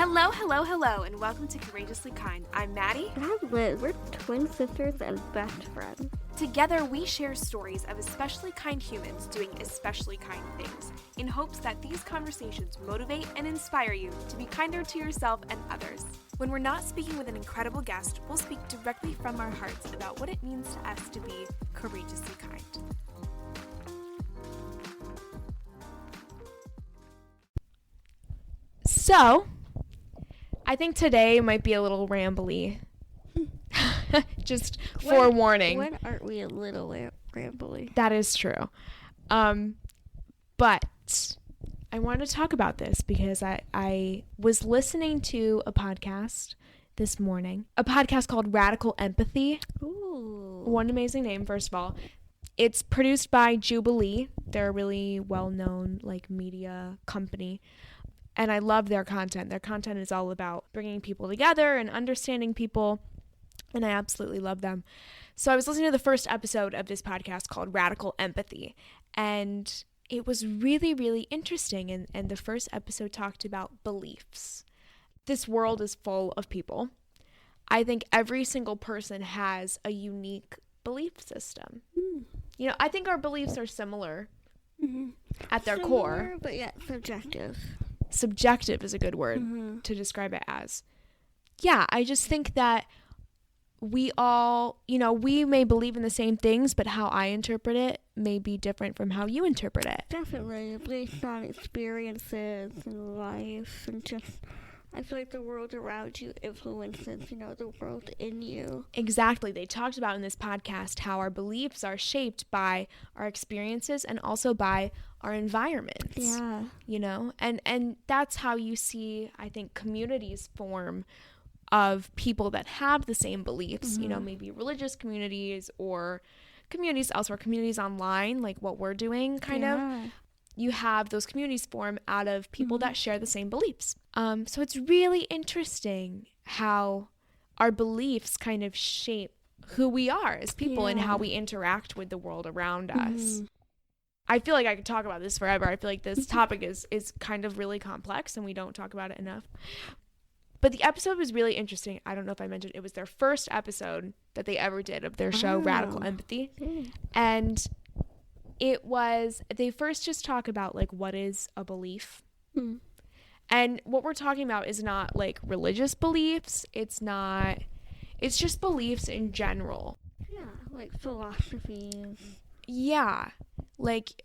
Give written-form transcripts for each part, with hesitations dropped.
Hello, hello, hello, and welcome to Courageously Kind. I'm Maddie. And I'm Liz. We're twin sisters and best friends. Together, we share stories of especially kind humans doing especially kind things, in hopes that these conversations motivate and inspire you to be kinder to yourself and others. When we're not speaking with an incredible guest, we'll speak directly from our hearts about what it means to us to be courageously kind. So, I think today might be a little rambly. Just forewarning. When aren't we a little rambly? That is true. But I wanted to talk about this because I was listening to a podcast this morning. A podcast called Radical Empathy. Ooh. One amazing name, first of all. It's produced by Jubilee. They're a really well-known media company. And I love their content. Their content is all about bringing people together and understanding people. And I absolutely love them. So I was listening to the first episode of this podcast called Radical Empathy. And it was really, really interesting. And the first episode talked about beliefs. This world is full of people. I think every single person has a unique belief system. You know, I think our beliefs are similar at their core. But yet subjective. Subjective is a good word to describe it as. Yeah, I just think that we all, we may believe in the same things, but how I interpret it may be different from how you interpret it. Definitely, based on experiences and life, and just, I feel like the world around you influences, the world in you. Exactly. They talked about in this podcast how our beliefs are shaped by our experiences and also by our environments. Yeah. And that's how you see, I think, communities form of people that have the same beliefs, maybe religious communities or communities elsewhere, communities online, like what we're doing kind of. You have those communities form out of people that share the same beliefs. So it's really interesting how our beliefs kind of shape who we are as people and how we interact with the world around us. I feel like I could talk about this forever. I feel like this topic is kind of really complex and we don't talk about it enough. But the episode was really interesting. I don't know if I mentioned it was their first episode that they ever did of their show, Radical Empathy. And they first just talk about what is a belief. And what we're talking about is not religious beliefs. It's just beliefs in general. Yeah, like philosophies. Yeah. Like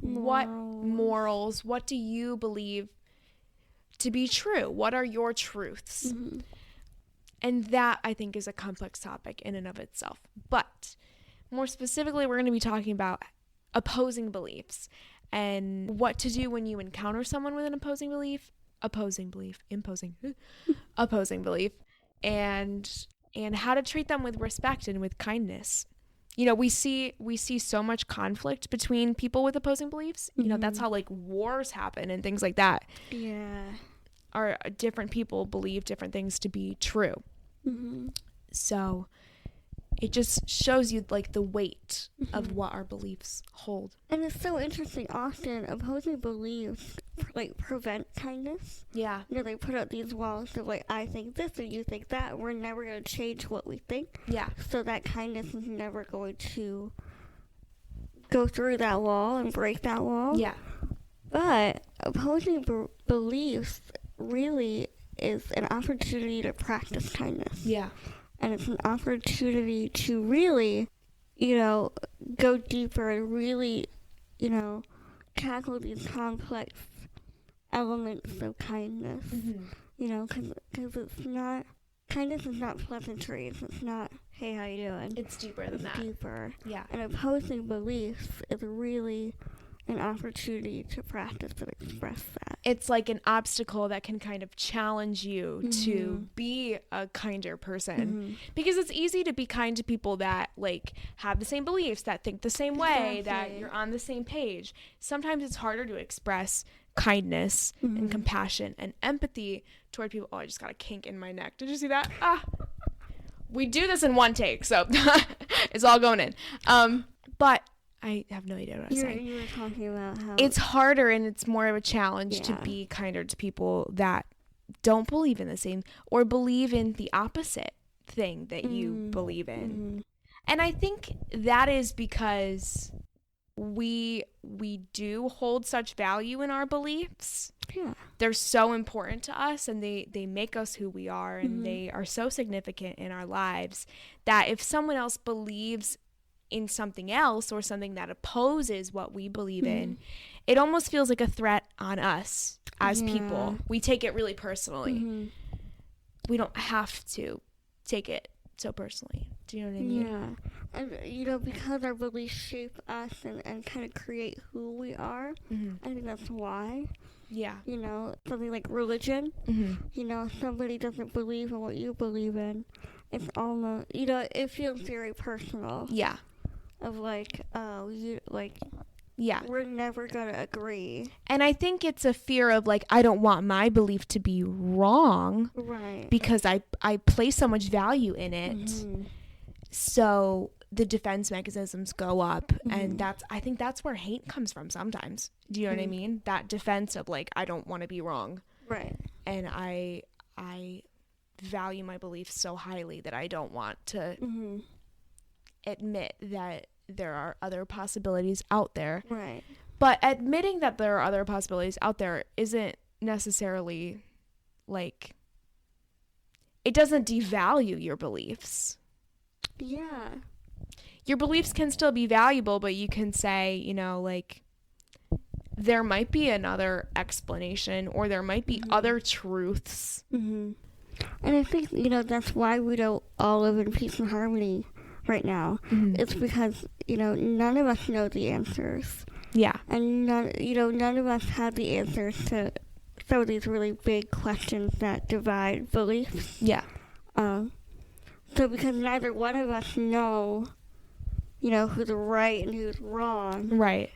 what morals, what do you believe to be true? What are your truths? And that, I think, is a complex topic in and of itself. But more specifically, we're going to be talking about opposing beliefs and what to do when you encounter someone with an opposing belief, and how to treat them with respect and with kindness. We see so much conflict between people with opposing beliefs. That's how wars happen and things like that. Yeah. Are different people believe different things to be true. So it just shows you the weight of what our beliefs hold. And it's so interesting. Often opposing beliefs prevent kindness. Yeah. They put up these walls of I think this and you think that. We're never going to change what we think. Yeah. So that kindness is never going to go through that wall and break that wall. Yeah. But opposing beliefs really is an opportunity to practice kindness. Yeah. And it's an opportunity to really, go deeper and really, tackle these complex elements of kindness. Because it's not, kindness is not pleasantries. It's not, hey, how you doing? It's deeper than that. It's deeper. Yeah. And opposing beliefs is really an opportunity to practice and express that. It's like an obstacle that can kind of challenge you to be a kinder person, because it's easy to be kind to people that have the same beliefs, that think the same way, that you're on the same page. Sometimes it's harder to express kindness and compassion and empathy toward people. Oh, I just got a kink in my neck. Did you see that? We do this in one take, so it's all going in. But I have no idea what I was saying. You were talking about how it's harder and it's more of a challenge to be kinder to people that don't believe in the same, or believe in the opposite thing that you believe in. And I think that is because we do hold such value in our beliefs. Yeah. They're so important to us, and they make us who we are, and they are so significant in our lives that if someone else believes in something else or something that opposes what we believe in, it almost feels like a threat on us as people. We take it really personally. We don't have to take it so personally. Do you know what I mean? Yeah. And, you know, because our beliefs shape us and kind of create who we are, I think that's why. Yeah. You know, something like religion, you know, if somebody doesn't believe in what you believe in, it's almost, you know, it feels very personal. Yeah. Of like, oh, you, like, yeah, we're never going to agree. And I think it's a fear of like, I don't want my belief to be wrong. Right. Because I place so much value in it. So the defense mechanisms go up, and I think that's where hate comes from sometimes. Do you know what I mean? That defense of like, I don't want to be wrong. Right. And I value my beliefs so highly that I don't want to admit that there are other possibilities out there. Right. But admitting that there are other possibilities out there isn't necessarily like, it doesn't devalue your beliefs. Yeah. Your beliefs can still be valuable, but you can say, you know, like, there might be another explanation, or there might be other truths. And I think, you know, that's why we don't all live in peace and harmony right now. It's because, you know, none of us know the answers. Yeah. And none of us have the answers to some of these really big questions that divide beliefs. Yeah. So because neither one of us know, you know, who's right and who's wrong. Right.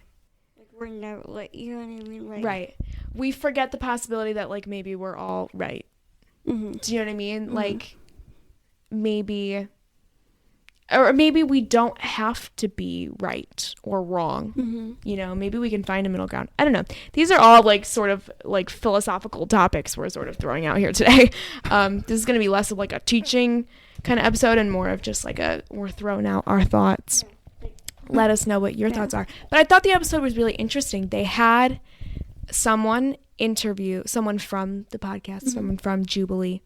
Like, we're never, like, you know what I mean? Like, right. We forget the possibility that, like, maybe we're all right. Do you know what I mean? Like, maybe we don't have to be right or wrong. You know, maybe we can find a middle ground. I don't know. These are all like sort of like philosophical topics we're sort of throwing out here today. This is going to be less of like a teaching kind of episode and more of just like we're throwing out our thoughts. Let us know what your thoughts are. But I thought the episode was really interesting. They had someone from the podcast, someone from Jubilee,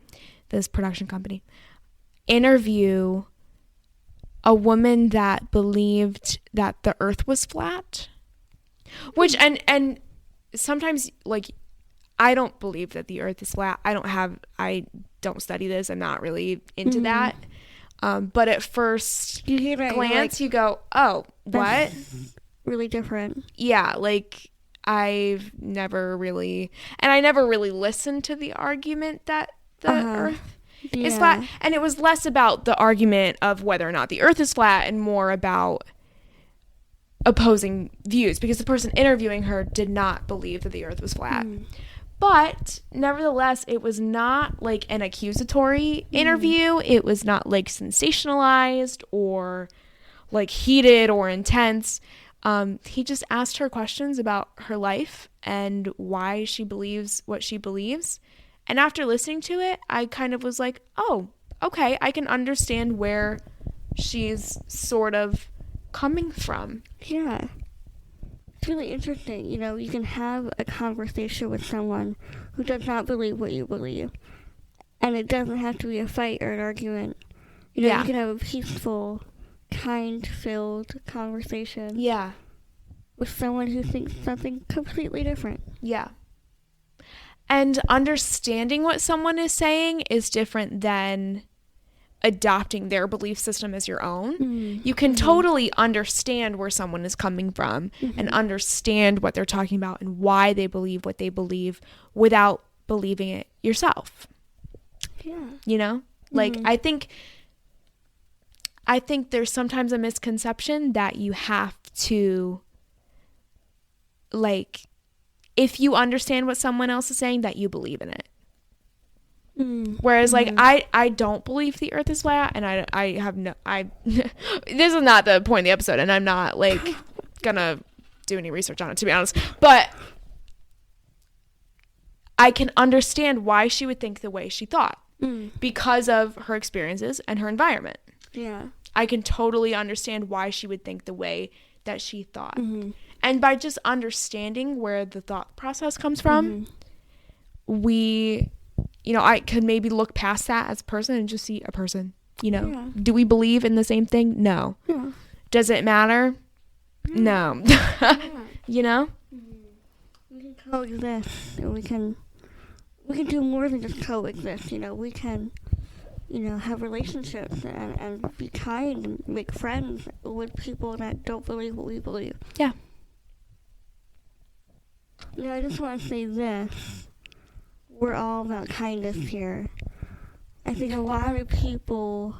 this production company, interview a woman that believed that the earth was flat, which and sometimes, like, I don't believe that the earth is flat. I don't study this. I'm not really into that. But at first glance, you go, oh, what? Really different. Yeah. Like, I never really listened to the argument that the earth is flat. And it was less about the argument of whether or not the earth is flat and more about opposing views, because the person interviewing her did not believe that the earth was flat. But nevertheless, it was not like an accusatory interview. It was not like sensationalized or like heated or intense. He just asked her questions about her life and why she believes what she believes. And after listening to it, I kind of was like, oh, okay, I can understand where she's sort of coming from. Yeah. It's really interesting. You know, you can have a conversation with someone who does not believe what you believe. And it doesn't have to be a fight or an argument. You know, you can have a peaceful, kind-filled conversation. Yeah. With someone who thinks something completely different. Yeah. And understanding what someone is saying is different than adopting their belief system as your own. You can totally understand where someone is coming from and understand what they're talking about and why they believe what they believe without believing it yourself. Yeah. You know? Like, I think there's sometimes a misconception that you have to, like, if you understand what someone else is saying, that you believe in it. Whereas, like, I don't believe the earth is flat, and I have no, this is not the point of the episode, and I'm not, like, gonna do any research on it, to be honest, but I can understand why she would think the way she thought Mm. because of her experiences and her environment. Yeah. I can totally understand why she would think the way that she thought. Mm-hmm. And by just understanding where the thought process comes from, we, I could maybe look past that as a person and just see a person, Yeah. Do we believe in the same thing? No. Yeah. Does it matter? No. Yeah. We can coexist, and we can do more than just coexist. We can, have relationships and be kind and make friends with people that don't believe what we believe. Yeah. I just want to say this. We're all about kindness here. I think a lot of people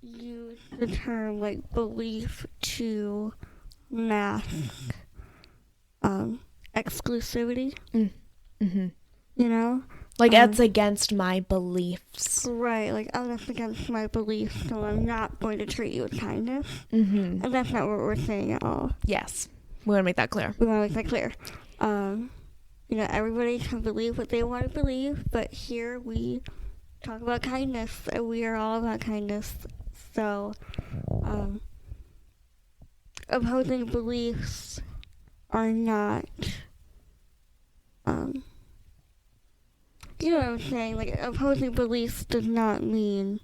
use the term belief to mask exclusivity. Mm-hmm. That's against my beliefs. Right, that's against my beliefs, so I'm not going to treat you with kindness. Mm-hmm. And that's not what we're saying at all. Yes. We want to make that clear. Everybody can believe what they want to believe, but here we talk about kindness, and we are all about kindness. So, opposing beliefs are not, you know what I'm saying? Opposing beliefs does not mean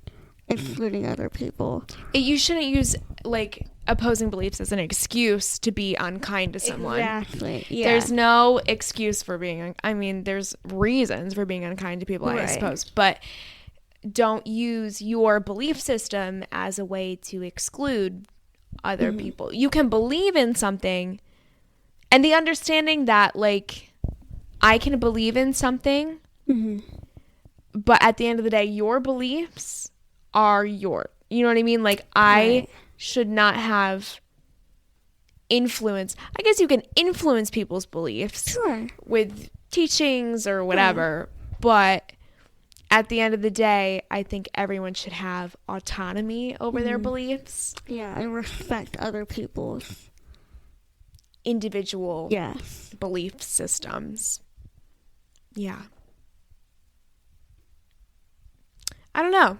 excluding other people. You shouldn't use, opposing beliefs as an excuse to be unkind to someone. Exactly, yeah. There's no excuse for being, there's reasons for being unkind to people, I suppose, but don't use your belief system as a way to exclude other people. You can believe in something, and the understanding that, I can believe in something, but at the end of the day, your beliefs are your, you know what I mean? I should not have influence. I guess you can influence people's beliefs with teachings or whatever, but at the end of the day, I think everyone should have autonomy over their beliefs. Yeah, and respect other people's individual belief systems. Yeah. I don't know.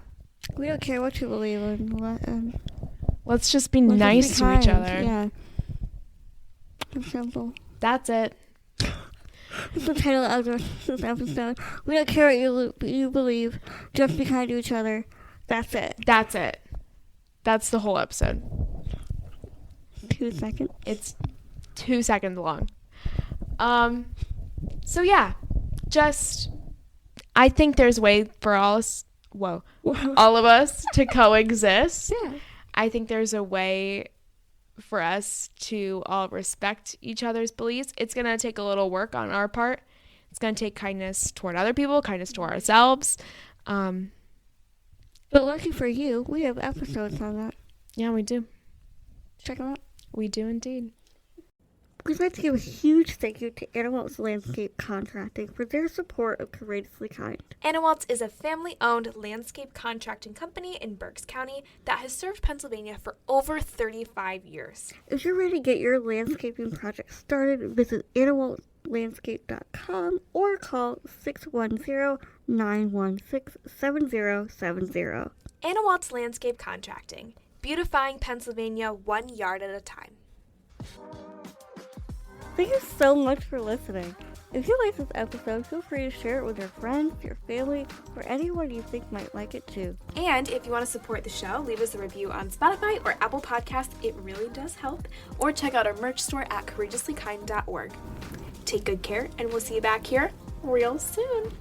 We don't care what you believe in. Let's just be nice to each other. Yeah. It's simple. That's it. That's the title of this episode. We don't care what you believe. Just be kind to each other. That's it. That's it. That's the whole episode. 2 seconds. It's 2 seconds long. So yeah, I think there's a way for all of us to coexist. Yeah. I think there's a way for us to all respect each other's beliefs. It's going to take a little work on our part. It's going to take kindness toward other people, kindness toward ourselves. But lucky for you, we have episodes on that. Yeah, we do. Check them out. We do indeed. We'd like to give a huge thank you to Anawalt's Landscape Contracting for their support of Courageously Kind. Anawalt's is a family-owned landscape contracting company in Berks County that has served Pennsylvania for over 35 years. If you're ready to get your landscaping project started, visit anawaltlandscape.com or call 610-916-7070. Anawalt's Landscape Contracting, beautifying Pennsylvania 1 yard at a time. Thank you so much for listening. If you like this episode, feel free to share it with your friends, your family, or anyone you think might like it too. And if you want to support the show, leave us a review on Spotify or Apple Podcasts. It really does help. Or check out our merch store at courageouslykind.org. Take good care, and we'll see you back here real soon.